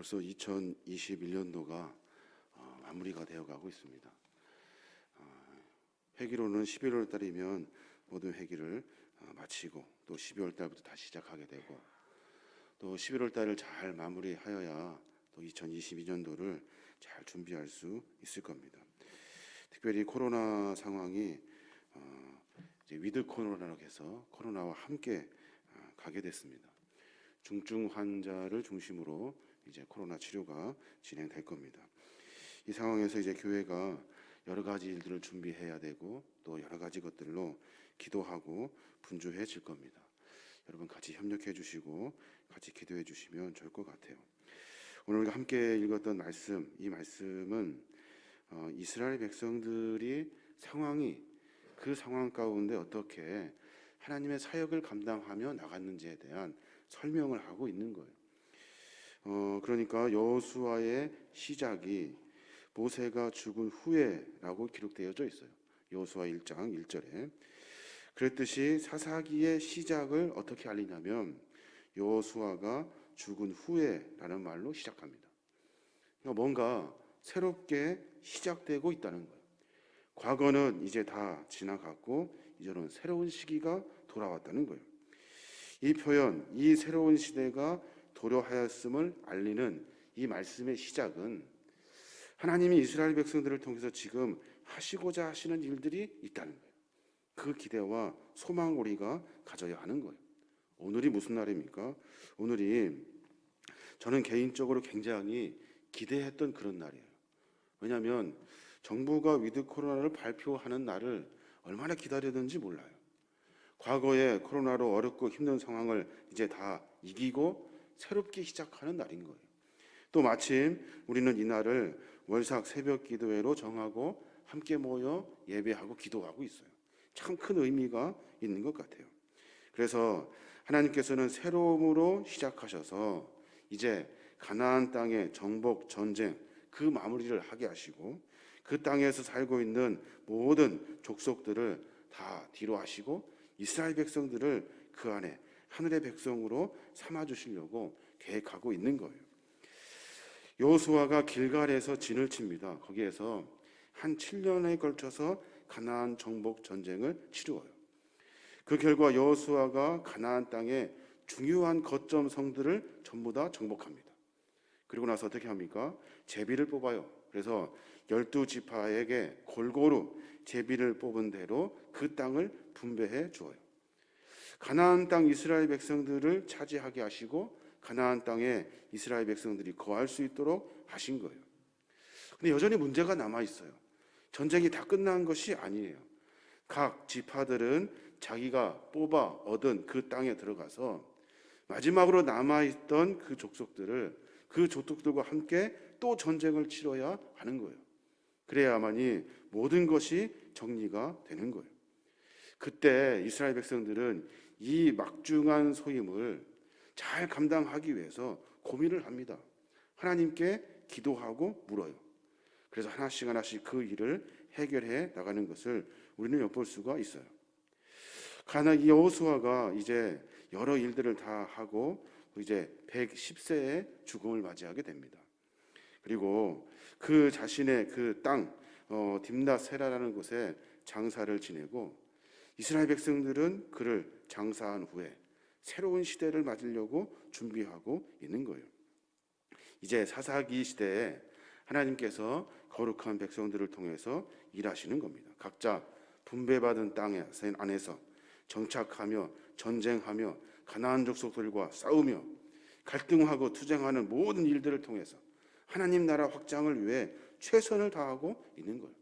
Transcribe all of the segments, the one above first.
벌써 2021년도가 마무리가 되어가고 있습니다. 회기로는 11월 달이면 모든 회기를 마치고 또 12월 달부터 다시 시작하게 되고 또 11월 달을 잘 마무리하여야 또 2022년도를 잘 준비할 수 있을 겁니다. 특별히 코로나 상황이 이제 위드 코로나라고 해서 코로나와 함께 가게 됐습니다. 중증 환자를 중심으로 이제 코로나 치료가 진행될 겁니다. 이 상황에서 이제 교회가 여러 가지 일들을 준비해야 되고 또 여러 가지 것들로 기도하고 분주해질 겁니다. 여러분 같이 협력해 주시고 같이 기도해 주시면 좋을 것 같아요. 오늘 우리가 함께 읽었던 말씀, 이 말씀은 이스라엘 백성들이 그 상황 가운데 어떻게 하나님의 사역을 감당하며 나갔는지에 대한 설명을 하고 있는 거예요. 그러니까 여호수아의 시작이 모세가 죽은 후에라고 기록되어져 있어요. 여호수아 1장 1절에. 그랬듯이 사사기의 시작을 어떻게 알리냐면 여호수아가 죽은 후에라는 말로 시작합니다. 그러니까 뭔가 새롭게 시작되고 있다는 거예요. 과거는 이제 다 지나갔고 이제는 새로운 시기가 돌아왔다는 거예요. 이 표현, 이 새로운 시대가 도래하였음을 알리는 이 말씀의 시작은 하나님이 이스라엘 백성들을 통해서 지금 하시고자 하시는 일들이 있다는 거예요. 그 기대와 소망을 우리가 가져야 하는 거예요. 오늘이 무슨 날입니까? 오늘이 저는 개인적으로 굉장히 기대했던 그런 날이에요. 왜냐하면 정부가 위드 코로나를 발표하는 날을 얼마나 기다렸는지 몰라요. 과거에 코로나로 어렵고 힘든 상황을 이제 다 이기고 새롭게 시작하는 날인 거예요. 또 마침 우리는 이 날을 월삭 새벽 기도회로 정하고 함께 모여 예배하고 기도하고 있어요. 참 큰 의미가 있는 것 같아요. 그래서 하나님께서는 새로움으로 시작하셔서 이제 가나안 땅의 정복 전쟁 그 마무리를 하게 하시고 그 땅에서 살고 있는 모든 족속들을 다 뒤로 하시고 이스라엘 백성들을 그 안에 하늘의 백성으로 삼아 주시려고 계획하고 있는 거예요. 여호수아가 길갈에서 진을 칩니다. 거기에서 한 7년에 걸쳐서 가나안 정복 전쟁을 치루어요. 그 결과 여호수아가 가나안 땅의 중요한 거점 성들을 전부 다 정복합니다. 그리고 나서 어떻게 합니까? 제비를 뽑아요. 그래서 12지파에게 골고루 제비를 뽑은 대로 그 땅을 분배해 주어요. 가나안 땅 이스라엘 백성들을 차지하게 하시고 가나안 땅에 이스라엘 백성들이 거할 수 있도록 하신 거예요. 근데 여전히 문제가 남아 있어요. 전쟁이 다 끝난 것이 아니에요. 각 지파들은 자기가 뽑아 얻은 그 땅에 들어가서 마지막으로 남아있던 그 족속들과 함께 또 전쟁을 치러야 하는 거예요. 그래야만이 모든 것이 정리가 되는 거예요. 그때 이스라엘 백성들은 이 막중한 소임을 잘 감당하기 위해서 고민을 합니다. 하나님께 기도하고 물어요. 그래서 하나씩 그 일을 해결해 나가는 것을 우리는 엿볼 수가 있어요. 이 여호수아가 이제 여러 일들을 다 하고 이제 110세의 죽음을 맞이하게 됩니다. 그리고 그 자신의 그 땅 딥낫세라라는 곳에 장사를 지내고 이스라엘 백성들은 그를 장사한 후에 새로운 시대를 맞으려고 준비하고 있는 거예요. 이제 사사기 시대에 하나님께서 거룩한 백성들을 통해서 일하시는 겁니다. 각자 분배받은 땅 안에서 정착하며 전쟁하며 가나안 족속들과 싸우며 갈등하고 투쟁하는 모든 일들을 통해서 하나님 나라 확장을 위해 최선을 다하고 있는 거예요.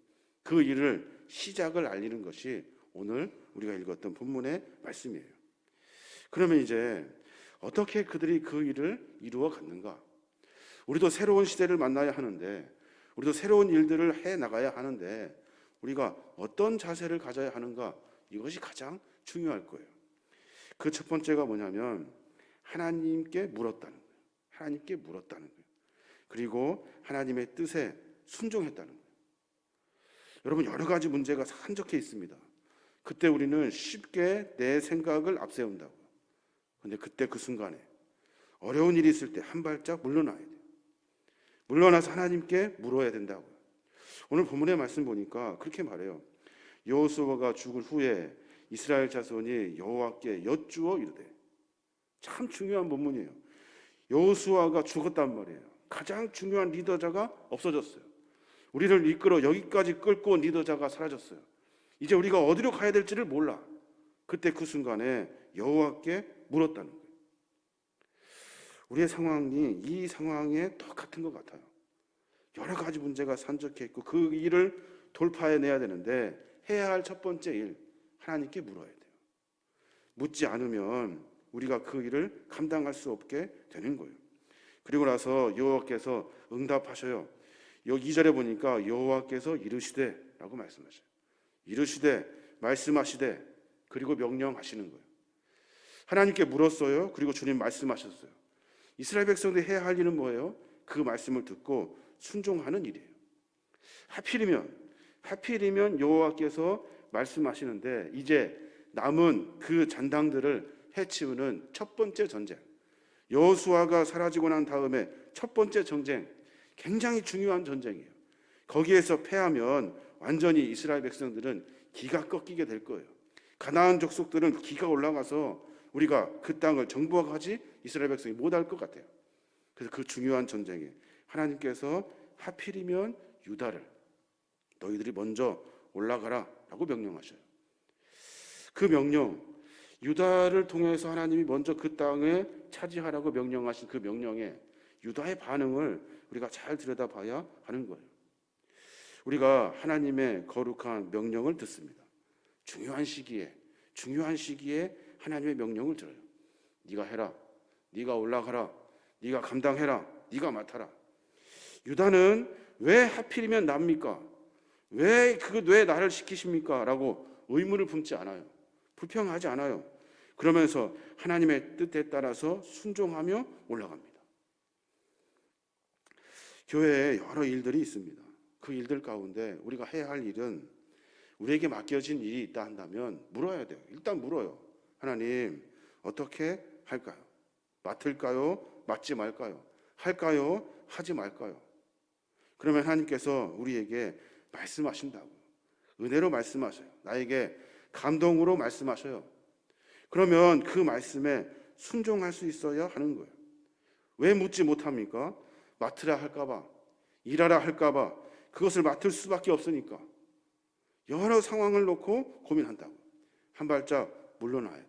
그 일을 시작을 알리는 것이 오늘 우리가 읽었던 본문의 말씀이에요. 그러면 이제 어떻게 그들이 그 일을 이루어 갔는가? 우리도 새로운 시대를 만나야 하는데 우리도 새로운 일들을 해 나가야 하는데 우리가 어떤 자세를 가져야 하는가? 이것이 가장 중요할 거예요. 그 첫 번째가 뭐냐면 하나님께 물었다는 거예요. 하나님께 물었다는 거예요. 그리고 하나님의 뜻에 순종했다는 거예요. 여러분 여러 가지 문제가 산적해 있습니다. 그때 우리는 쉽게 내 생각을 앞세운다고요. 그런데 그때 그 순간에 어려운 일이 있을 때 한 발짝 물러나야 돼요. 물러나서 하나님께 물어야 된다고요. 오늘 본문의 말씀 보니까 그렇게 말해요. 여호수아가 죽을 후에 이스라엘 자손이 여호와께 여쭈어 이르되. 참 중요한 본문이에요. 여호수아가 죽었단 말이에요. 가장 중요한 리더자가 없어졌어요. 우리를 이끌어 여기까지 끌고 온 리더자가 사라졌어요. 이제 우리가 어디로 가야 될지를 몰라. 그때 그 순간에 여호와께 물었다는 거예요. 우리의 상황이 이 상황에 똑같은 것 같아요. 여러 가지 문제가 산적해 있고 그 일을 돌파해내야 되는데 해야 할 첫 번째 일, 하나님께 물어야 돼요. 묻지 않으면 우리가 그 일을 감당할 수 없게 되는 거예요. 그리고 나서 여호와께서 응답하셔요. 여기 2절에 보니까 여호와께서 이르시되 라고 말씀하셔요. 이르시되, 말씀하시되, 그리고 명령하시는 거예요. 하나님께 물었어요. 그리고 주님 말씀하셨어요. 이스라엘 백성들이 해야 할 일은 뭐예요? 그 말씀을 듣고 순종하는 일이에요. 하필이면 여호와께서 말씀하시는데 이제 남은 그 잔당들을 해치우는 첫 번째 전쟁, 여호수아가 사라지고 난 다음에 첫 번째 전쟁, 굉장히 중요한 전쟁이에요. 거기에서 패하면 완전히 이스라엘 백성들은 기가 꺾이게 될 거예요. 가나안 족속들은 기가 올라가서 우리가 그 땅을 정복하지 이스라엘 백성이 못할 것 같아요. 그래서 그 중요한 전쟁에 하나님께서 하필이면 유다를 너희들이 먼저 올라가라 라고 명령하셔요. 그 명령, 유다를 통해서 하나님이 먼저 그 땅에 차지하라고 명령하신 그 명령에 유다의 반응을 우리가 잘 들여다봐야 하는 거예요. 우리가 하나님의 거룩한 명령을 듣습니다. 중요한 시기에 하나님의 명령을 들어요. 네가 해라, 네가 올라가라, 네가 감당해라, 네가 맡아라. 유다는 왜 하필이면 납니까? 왜 나를 시키십니까? 라고 의문을 품지 않아요. 불평하지 않아요. 그러면서 하나님의 뜻에 따라서 순종하며 올라갑니다. 교회에 여러 일들이 있습니다. 그 일들 가운데 우리가 해야 할 일은 우리에게 맡겨진 일이 있다 한다면 물어야 돼요. 일단 물어요. 하나님, 어떻게 할까요? 맡을까요? 맡지 말까요? 할까요? 하지 말까요? 그러면 하나님께서 우리에게 말씀하신다고요. 은혜로 말씀하셔요. 나에게 감동으로 말씀하셔요. 그러면 그 말씀에 순종할 수 있어야 하는 거예요. 왜 묻지 못합니까? 맡으라 할까봐, 일하라 할까봐, 그것을 맡을 수밖에 없으니까. 여러 상황을 놓고 고민한다고. 한 발짝 물러나야 돼요.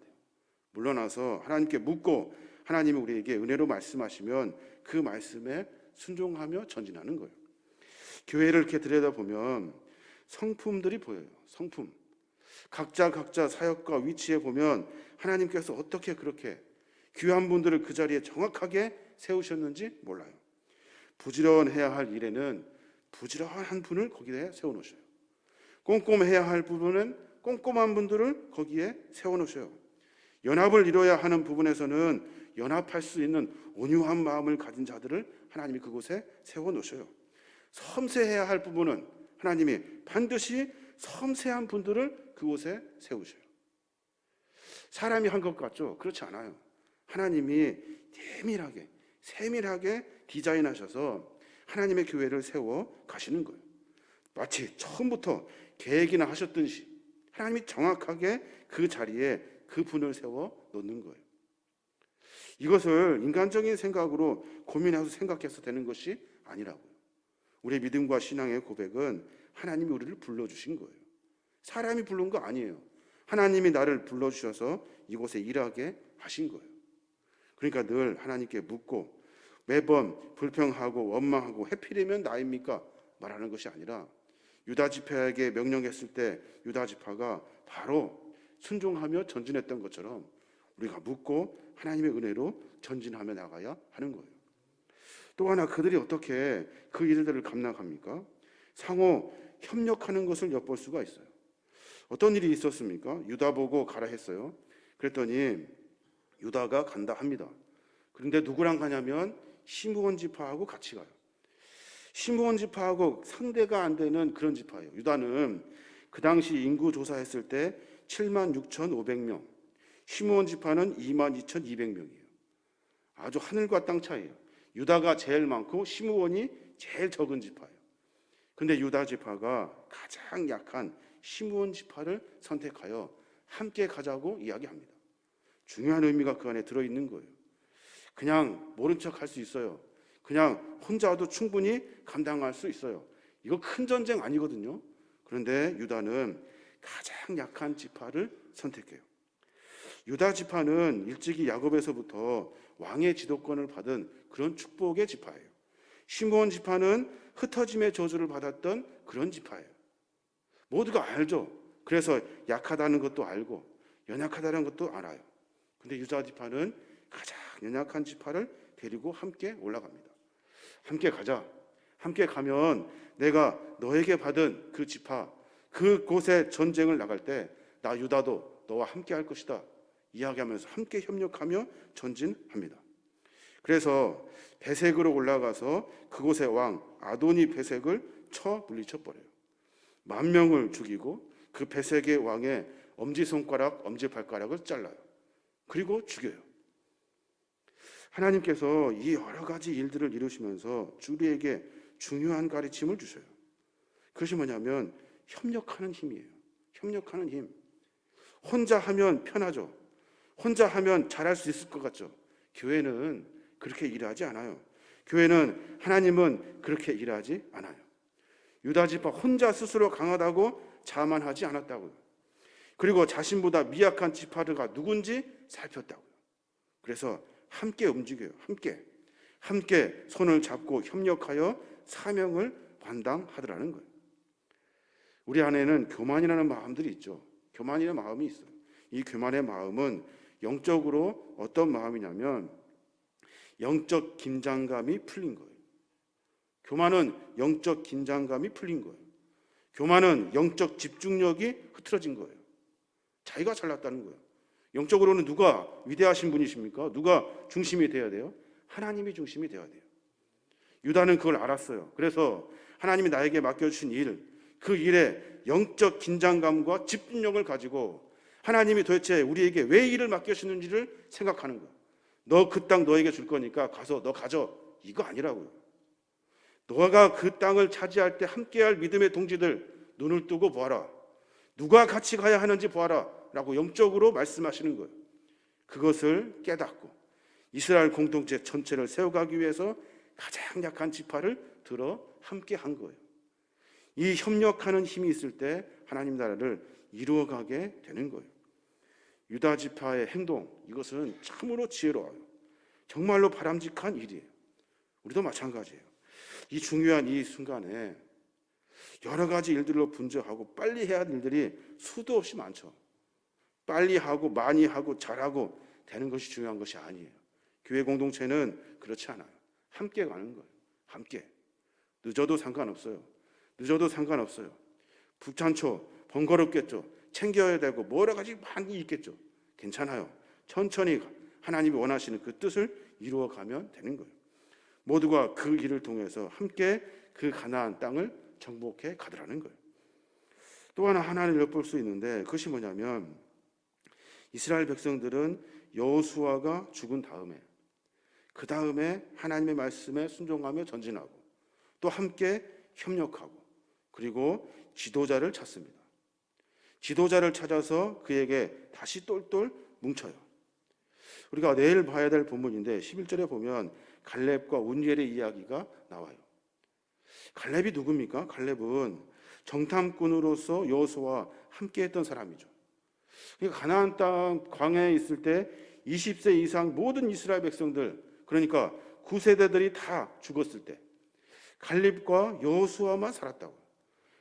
물러나서 하나님께 묻고 하나님이 우리에게 은혜로 말씀하시면 그 말씀에 순종하며 전진하는 거예요. 교회를 이렇게 들여다보면 성품들이 보여요. 성품. 각자 사역과 위치에 보면 하나님께서 어떻게 그렇게 귀한 분들을 그 자리에 정확하게 세우셨는지 몰라요. 부지런해야 할 일에는 부지런한 분을 거기에 세워놓으셔요. 꼼꼼해야 할 부분은 꼼꼼한 분들을 거기에 세워놓으셔요. 연합을 이뤄야 하는 부분에서는 연합할 수 있는 온유한 마음을 가진 자들을 하나님이 그곳에 세워놓으셔요. 섬세해야 할 부분은 하나님이 반드시 섬세한 분들을 그곳에 세우셔요. 사람이 한 것 같죠? 그렇지 않아요. 하나님이 세밀하게 디자인하셔서 하나님의 교회를 세워 가시는 거예요. 마치 처음부터 계획이나 하셨듯이 하나님이 정확하게 그 자리에 그 분을 세워 놓는 거예요. 이것을 인간적인 생각으로 고민해서 생각해서 되는 것이 아니라고요. 우리의 믿음과 신앙의 고백은 하나님이 우리를 불러주신 거예요. 사람이 부른 거 아니에요. 하나님이 나를 불러주셔서 이곳에 일하게 하신 거예요. 그러니까 늘 하나님께 묻고 매번 불평하고 원망하고 해필이면 나입니까? 말하는 것이 아니라 유다 지파에게 명령했을 때 유다 지파가 바로 순종하며 전진했던 것처럼 우리가 묻고 하나님의 은혜로 전진하며 나가야 하는 거예요. 또 하나 그들이 어떻게 그 일들을 감당합니까? 상호 협력하는 것을 엿볼 수가 있어요. 어떤 일이 있었습니까? 유다 보고 가라 했어요. 그랬더니 유다가 간다 합니다. 그런데 누구랑 가냐면 시므온 지파하고 같이 가요. 시므온 지파하고 상대가 안 되는 그런 지파예요. 유다는 그 당시 인구 조사했을 때 76,500명, 시므온 지파는 22,200명이에요. 아주 하늘과 땅 차이예요. 유다가 제일 많고 시므온이 제일 적은 지파예요. 근데 유다 지파가 가장 약한 시므온 지파를 선택하여 함께 가자고 이야기합니다. 중요한 의미가 그 안에 들어있는 거예요. 그냥 모른 척 할 수 있어요. 그냥 혼자도 충분히 감당할 수 있어요. 이거 큰 전쟁 아니거든요. 그런데 유다는 가장 약한 지파를 선택해요. 유다 지파는 일찍이 야곱에서부터 왕의 지도권을 받은 그런 축복의 지파예요. 시므온 지파는 흩어짐의 저주를 받았던 그런 지파예요. 모두가 알죠. 그래서 약하다는 것도 알고 연약하다는 것도 알아요. 근데 유다 지파는 가장 연약한 지파를 데리고 함께 올라갑니다. 함께 가자. 함께 가면 내가 너에게 받은 그 지파, 그곳에 전쟁을 나갈 때 나 유다도 너와 함께 할 것이다 이야기하면서 함께 협력하며 전진합니다. 그래서 베색으로 올라가서 그곳의 왕 아도니 베색을 쳐 물리쳐버려요. 10,000명을 죽이고 그 베색의 왕의 엄지손가락, 엄지발가락을 잘라요. 그리고 죽여요. 하나님께서 이 여러 가지 일들을 이루시면서 우리에게 중요한 가르침을 주셔요. 그것이 뭐냐면 협력하는 힘이에요. 협력하는 힘. 혼자 하면 편하죠. 혼자 하면 잘할 수 있을 것 같죠. 교회는 그렇게 일하지 않아요. 교회는 하나님은 그렇게 일하지 않아요. 유다 지파 혼자 스스로 강하다고 자만하지 않았다고요. 그리고 자신보다 미약한 지파가 누군지 살폈다고요. 그래서 함께 움직여요. 함께 손을 잡고 협력하여 사명을 감당하더라는 거예요. 우리 안에는 교만이라는 마음들이 있죠. 교만이라는 마음이 있어요. 이 교만의 마음은 영적으로 어떤 마음이냐면 영적 긴장감이 풀린 거예요. 교만은 영적 긴장감이 풀린 거예요. 교만은 영적 집중력이 흐트러진 거예요. 자기가 잘났다는 거예요. 영적으로는 누가 위대하신 분이십니까? 누가 중심이 되어야 돼요? 하나님이 중심이 되어야 돼요. 유다는 그걸 알았어요. 그래서 하나님이 나에게 맡겨주신 일, 그 일에 영적 긴장감과 집중력을 가지고 하나님이 도대체 우리에게 왜 일을 맡겨주시는지를 생각하는 거예요. 너 그 땅 너에게 줄 거니까 가서 너 가져. 이거 아니라고요. 너가 그 땅을 차지할 때 함께할 믿음의 동지들 눈을 뜨고 보아라. 누가 같이 가야 하는지 보아라 라고 영적으로 말씀하시는 거예요. 그것을 깨닫고 이스라엘 공동체 전체를 세워가기 위해서 가장 약한 지파를 들어 함께 한 거예요. 이 협력하는 힘이 있을 때 하나님 나라를 이루어가게 되는 거예요. 유다 지파의 행동, 이것은 참으로 지혜로워요. 정말로 바람직한 일이에요. 우리도 마찬가지예요. 이 중요한 이 순간에 여러 가지 일들로 분주하고 빨리 해야 할 일들이 수도 없이 많죠. 빨리 하고 많이 하고 잘하고 되는 것이 중요한 것이 아니에요. 교회 공동체는 그렇지 않아요. 함께 가는 거예요. 함께. 늦어도 상관없어요. 귀찮죠. 번거롭겠죠. 챙겨야 되고 여러 가지 많이 있겠죠. 괜찮아요. 천천히 하나님이 원하시는 그 뜻을 이루어가면 되는 거예요. 모두가 그 일을 통해서 함께 그 가나안 땅을 정복해 가더라는 거예요. 또 하나를 엿볼 수 있는데 그것이 뭐냐면 이스라엘 백성들은 여호수아가 죽은 다음에 그 다음에 하나님의 말씀에 순종하며 전진하고 또 함께 협력하고 그리고 지도자를 찾습니다. 지도자를 찾아서 그에게 다시 똘똘 뭉쳐요. 우리가 내일 봐야 될 본문인데 11절에 보면 갈렙과 운니엘의 이야기가 나와요. 갈렙이 누굽니까? 갈렙은 정탐꾼으로서 여호수아와 함께했던 사람이죠. 그러니까 가나안 땅 광야에 있을 때 20세 이상 모든 이스라엘 백성들, 그러니까 9세대들이 다 죽었을 때 갈렙과 여호수아만 살았다고.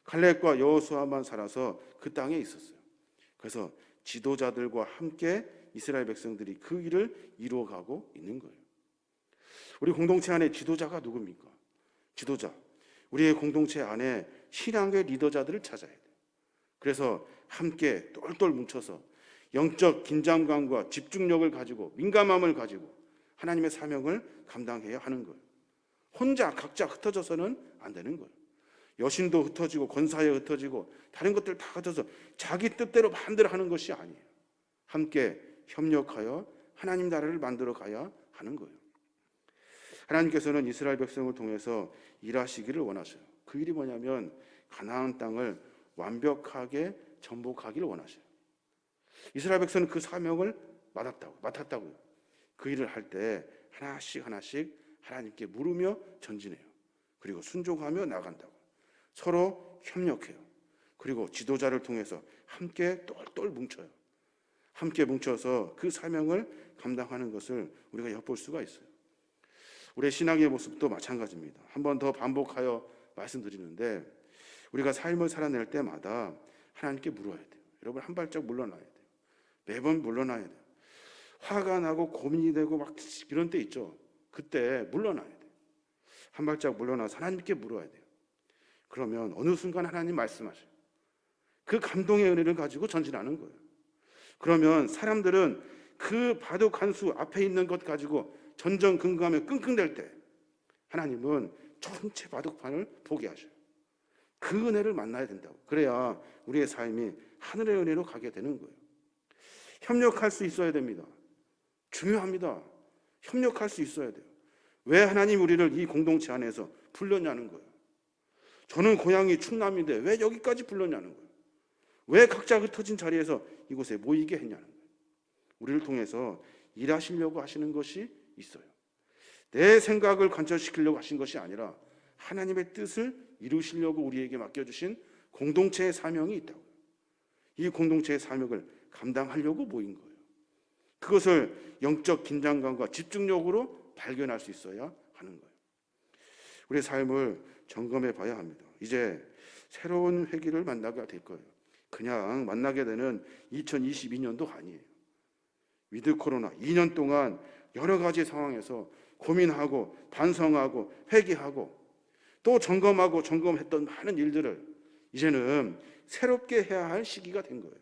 갈렙과 여호수아만 살아서 그 땅에 있었어요. 그래서 지도자들과 함께 이스라엘 백성들이 그 일을 이루어가고 있는 거예요. 우리 공동체 안에 지도자가 누굽니까? 지도자. 우리의 공동체 안에 신앙의 리더자들을 찾아야 돼요. 그래서 함께 똘똘 뭉쳐서 영적 긴장감과 집중력을 가지고 민감함을 가지고 하나님의 사명을 감당해야 하는 거예요. 혼자 각자 흩어져서는 안 되는 거예요. 여신도 흩어지고 권사에 흩어지고 다른 것들 다 흩어져서 자기 뜻대로 마음대로 하는 것이 아니에요. 함께 협력하여 하나님 나라를 만들어 가야 하는 거예요. 하나님께서는 이스라엘 백성을 통해서 일하시기를 원하셔요. 그 일이 뭐냐면 가나안 땅을 완벽하게 정복하기를 원하셔요. 이스라엘 백성은 그 사명을 맡았다고요. 그 일을 할 때 하나씩 하나님께 물으며 전진해요. 그리고 순종하며 나간다고. 서로 협력해요. 그리고 지도자를 통해서 함께 똘똘 뭉쳐요. 함께 뭉쳐서 그 사명을 감당하는 것을 우리가 엿볼 수가 있어요. 우리의 신앙의 모습도 마찬가지입니다. 한 번 더 반복하여 말씀드리는데, 우리가 삶을 살아낼 때마다 하나님께 물어야 돼요. 여러분, 한 발짝 물러나야 돼요. 매번 물러나야 돼요. 화가 나고 고민이 되고 막 이런 때 있죠. 그때 물러나야 돼요. 한 발짝 물러나서 하나님께 물어야 돼요. 그러면 어느 순간 하나님 말씀하셔요. 그 감동의 은혜를 가지고 전진하는 거예요. 그러면 사람들은 그 바둑 한 수 앞에 있는 것 가지고 전전긍긍하며 끙끙댈 때 하나님은 전체 바둑판을 보게 하셔요. 그 은혜를 만나야 된다고. 그래야 우리의 삶이 하늘의 은혜로 가게 되는 거예요. 협력할 수 있어야 됩니다. 중요합니다. 협력할 수 있어야 돼요. 왜 하나님 우리를 이 공동체 안에서 불렀냐는 거예요. 저는 고향이 충남인데 왜 여기까지 불렀냐는 거예요. 왜 각자 흩어진 자리에서 이곳에 모이게 했냐는 거예요. 우리를 통해서 일하시려고 하시는 것이 있어요. 내 생각을 관철시키려고 하신 것이 아니라 하나님의 뜻을 이루시려고 우리에게 맡겨주신 공동체의 사명이 있다고요. 이 공동체의 사명을 감당하려고 모인 거예요. 그것을 영적 긴장감과 집중력으로 발견할 수 있어야 하는 거예요. 우리의 삶을 점검해 봐야 합니다. 이제 새로운 회기를 만나게 될 거예요. 그냥 만나게 되는 2022년도 아니에요. 위드 코로나 2년 동안 여러 가지 상황에서 고민하고 반성하고 회개하고 또 점검했던 많은 일들을 이제는 새롭게 해야 할 시기가 된 거예요.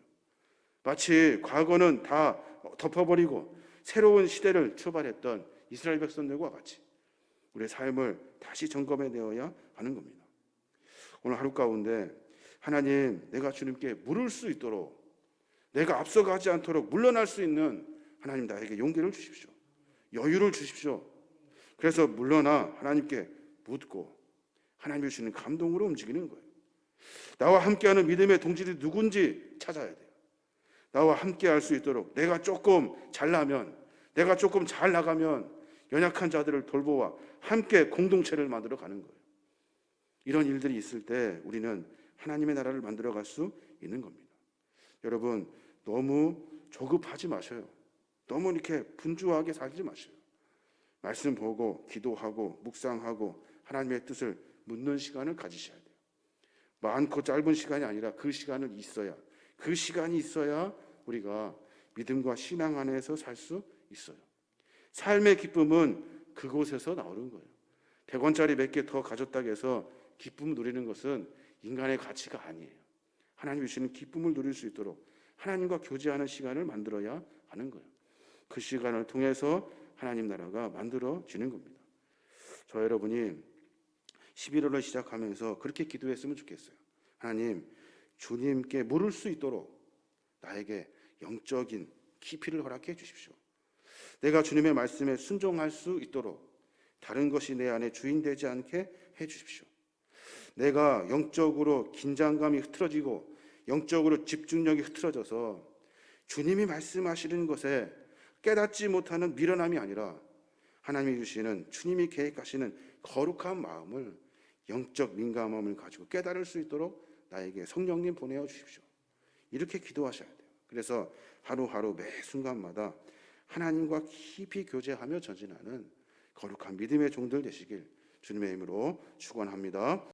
마치 과거는 다 덮어버리고 새로운 시대를 출발했던 이스라엘 백성들과 같이 우리의 삶을 다시 점검해내어야 하는 겁니다. 오늘 하루 가운데 하나님, 내가 주님께 물을 수 있도록, 내가 앞서가지 않도록 물러날 수 있는 하나님, 나에게 용기를 주십시오. 여유를 주십시오. 그래서 물러나 하나님께 묻고 하나님이 주시는 감동으로 움직이는 거예요. 나와 함께하는 믿음의 동질이 누군지 찾아야 돼요. 나와 함께할 수 있도록 내가 조금 잘나면, 내가 조금 잘 나가면 연약한 자들을 돌보아 함께 공동체를 만들어 가는 거예요. 이런 일들이 있을 때 우리는 하나님의 나라를 만들어 갈 수 있는 겁니다. 여러분, 너무 조급하지 마셔요. 너무 이렇게 분주하게 살지 마셔요. 말씀 보고 기도하고 묵상하고 하나님의 뜻을 묻는 시간을 가지셔야 돼요. 많고 짧은 시간이 아니라 그 시간이 있어야 우리가 믿음과 신앙 안에서 살 수 있어요. 삶의 기쁨은 그곳에서 나오는 거예요. 100원짜리 몇 개 더 가졌다고 해서 기쁨 누리는 것은 인간의 가치가 아니에요. 하나님이 주시는 기쁨을 누릴 수 있도록 하나님과 교제하는 시간을 만들어야 하는 거예요. 그 시간을 통해서 하나님 나라가 만들어지는 겁니다. 저 여러분이 11월을 시작하면서 그렇게 기도했으면 좋겠어요. 하나님, 주님께 물을 수 있도록 나에게 영적인 깊이를 허락해 주십시오. 내가 주님의 말씀에 순종할 수 있도록 다른 것이 내 안에 주인되지 않게 해 주십시오. 내가 영적으로 긴장감이 흐트러지고 영적으로 집중력이 흐트러져서 주님이 말씀하시는 것에 깨닫지 못하는 미련함이 아니라 하나님이 주시는 주님이 계획하시는 거룩한 마음을, 영적 민감함을 가지고 깨달을 수 있도록 나에게 성령님 보내어 주십시오. 이렇게 기도하셔야 돼요. 그래서 하루하루 매 순간마다 하나님과 깊이 교제하며 전진하는 거룩한 믿음의 종들 되시길 주님의 이름으로 축원합니다.